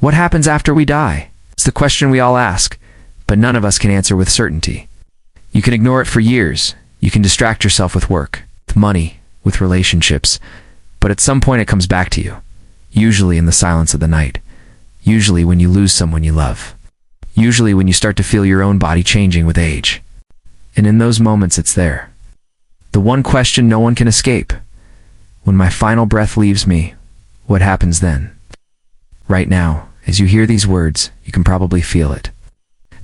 What happens after we die? It's the question we all ask, but none of us can answer with certainty. You can ignore it for years. You can distract yourself with work, with money, with relationships, but at some point it comes back to you, usually in the silence of the night, usually when you lose someone you love, usually when you start to feel your own body changing with age. And in those moments it's there. The one question no one can escape. When my final breath leaves me, what happens then? Right now, as you hear these words, you can probably feel it.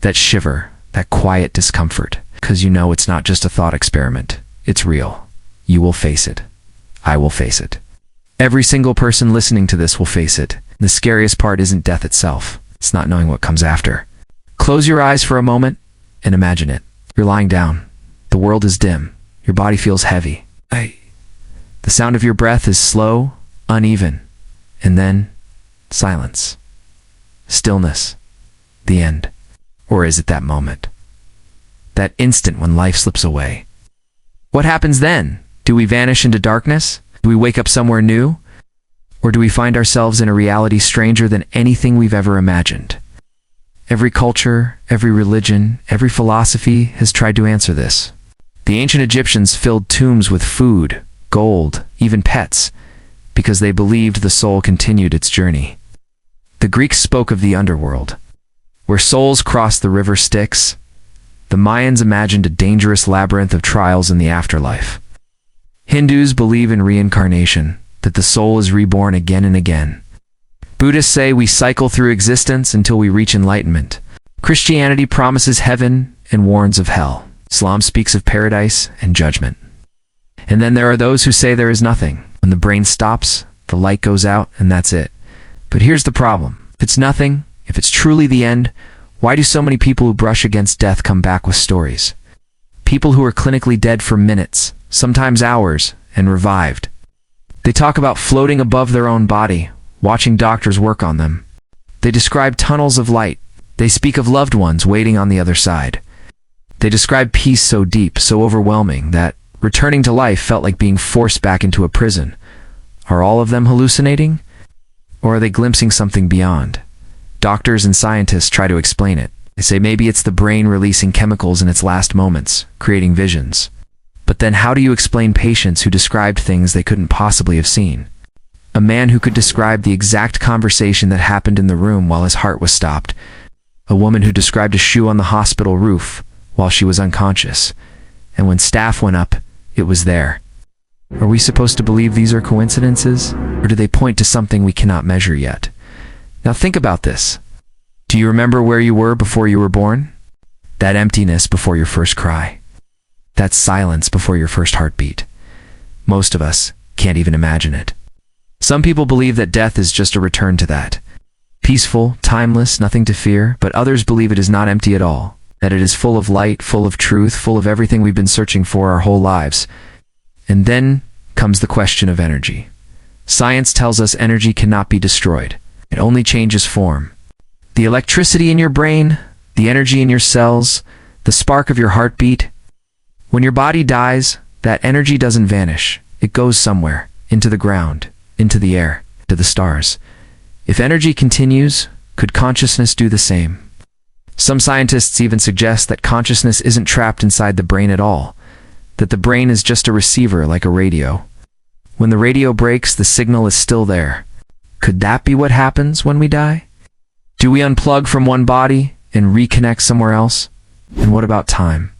That shiver, that quiet discomfort, because you know it's not just a thought experiment. It's real. You will face it. I will face it. Every single person listening to this will face it. The scariest part isn't death itself. It's not knowing what comes after. Close your eyes for a moment and imagine it. You're lying down. The world is dim. Your body feels heavy. The sound of your breath is slow, uneven, and then silence. Stillness. The end. Or is it that moment? That instant when life slips away? What happens then? Do we vanish into darkness? Do we wake up somewhere new? Or do we find ourselves in a reality stranger than anything we've ever imagined? Every culture, every religion, every philosophy has tried to answer this. The ancient Egyptians filled tombs with food, gold, even pets, because they believed the soul continued its journey. The Greeks spoke of the underworld, where souls crossed the river Styx. The Mayans imagined a dangerous labyrinth of trials in the afterlife. Hindus believe in reincarnation, that the soul is reborn again and again. Buddhists say we cycle through existence until we reach enlightenment. Christianity promises heaven and warns of hell. Islam speaks of paradise and judgment. And then there are those who say there is nothing. When the brain stops, the light goes out, and that's it. But here's the problem. If it's nothing, if it's truly the end, why do so many people who brush against death come back with stories? People who are clinically dead for minutes, sometimes hours, and revived. They talk about floating above their own body, watching doctors work on them. They describe tunnels of light. They speak of loved ones waiting on the other side. They describe peace so deep, so overwhelming, that returning to life felt like being forced back into a prison. Are all of them hallucinating? Or are they glimpsing something beyond? Doctors and scientists try to explain it. They say maybe it's the brain releasing chemicals in its last moments, creating visions. But then how do you explain patients who described things they couldn't possibly have seen? A man who could describe the exact conversation that happened in the room while his heart was stopped. A woman who described a shoe on the hospital roof while she was unconscious. And when staff went up, it was there. Are we supposed to believe these are coincidences? Or do they point to something we cannot measure yet? Now think about this. Do you remember where you were before you were born? That emptiness before your first cry. That silence before your first heartbeat. Most of us can't even imagine it. Some people believe that death is just a return to that. Peaceful, timeless, nothing to fear, but others believe it is not empty at all. That it is full of light, full of truth, full of everything we've been searching for our whole lives. And then comes the question of energy. Science tells us energy cannot be destroyed. It only changes form. The electricity in your brain, the energy in your cells, the spark of your heartbeat. When your body dies, that energy doesn't vanish. It goes somewhere, into the ground, into the air, to the stars. If energy continues, could consciousness do the same? Some scientists even suggest that consciousness isn't trapped inside the brain at all, that the brain is just a receiver like a radio. When the radio breaks, the signal is still there. Could that be what happens when we die? Do we unplug from one body and reconnect somewhere else? And what about time?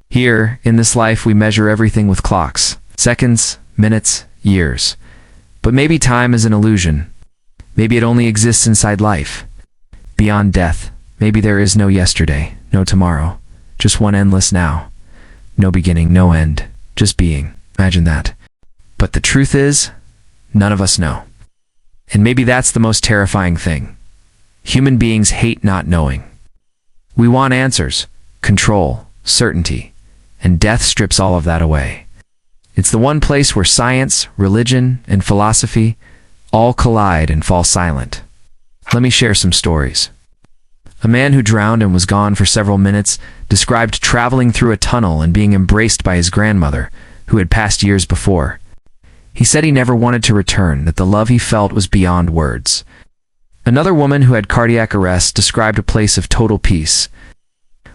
Here, in this life, we measure everything with clocks. Seconds, minutes, years. But maybe time is an illusion. Maybe it only exists inside life. Beyond death, maybe there is no yesterday, no tomorrow. Just one endless now. No beginning, no end. Just being. Imagine that. But the truth is, none of us know. And maybe that's the most terrifying thing. Human beings hate not knowing. We want answers, control, certainty, and death strips all of that away. It's the one place where science, religion, and philosophy all collide and fall silent. Let me share some stories. A man who drowned and was gone for several minutes described traveling through a tunnel and being embraced by his grandmother, who had passed years before. He said he never wanted to return, that the love he felt was beyond words. Another woman who had cardiac arrest described a place of total peace,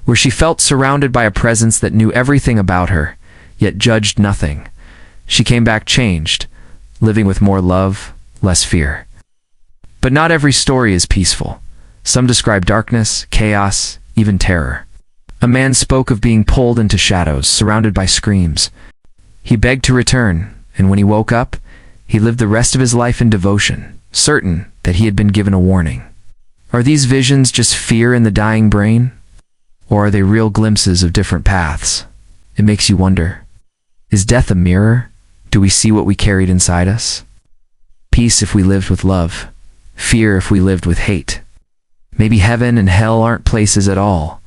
where she felt surrounded by a presence that knew everything about her, yet judged nothing. She came back changed, living with more love, less fear. But not every story is peaceful. Some describe darkness, chaos, even terror. A man spoke of being pulled into shadows, surrounded by screams. He begged to return, and when he woke up, he lived the rest of his life in devotion, certain that he had been given a warning. Are these visions just fear in the dying brain? Or are they real glimpses of different paths? It makes you wonder. Is death a mirror? Do we see what we carried inside us? Peace if we lived with love. Fear if we lived with hate. Maybe heaven and hell aren't places at all,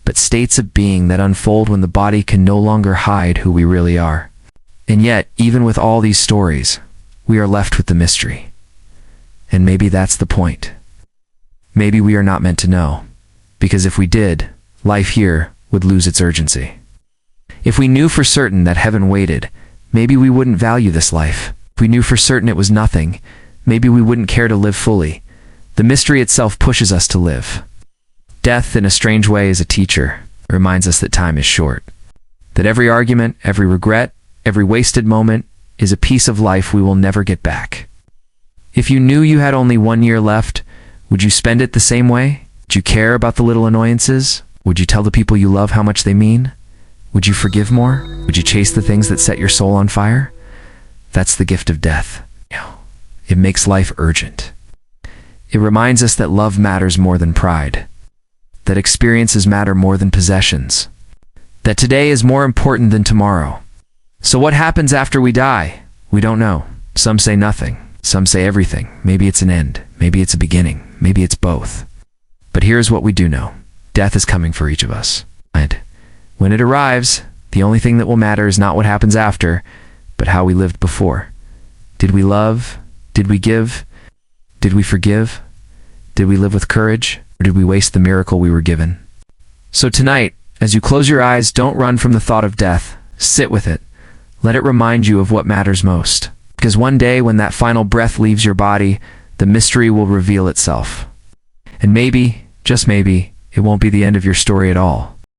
but states of being that unfold when the body can no longer hide who we really are. And yet, even with all these stories, we are left with the mystery. And maybe that's the point. Maybe we are not meant to know, because if we did, life here would lose its urgency. If we knew for certain that heaven waited, maybe we wouldn't value this life. If we knew for certain it was nothing, maybe we wouldn't care to live fully. The mystery itself pushes us to live. Death, in a strange way, is a teacher. It reminds us that time is short. That every argument, every regret, every wasted moment is a piece of life we will never get back. If you knew you had only 1 year left, would you spend it the same way? Would you care about the little annoyances? Would you tell the people you love how much they mean? Would you forgive more? Would you chase the things that set your soul on fire? That's the gift of death. It makes life urgent. It reminds us that love matters more than pride, that experiences matter more than possessions, that today is more important than tomorrow. So what happens after we die? We don't know. Some say nothing. Some say everything. Maybe it's an end. Maybe it's a beginning. Maybe it's both. But here's what we do know. Death is coming for each of us. And when it arrives, the only thing that will matter is not what happens after, but how we lived before. Did we love? Did we give? Did we forgive? Did we live with courage? Or did we waste the miracle we were given? So tonight, as you close your eyes, don't run from the thought of death. Sit with it. Let it remind you of what matters most. Because one day, when that final breath leaves your body, the mystery will reveal itself. And maybe, just maybe, it won't be the end of your story at all.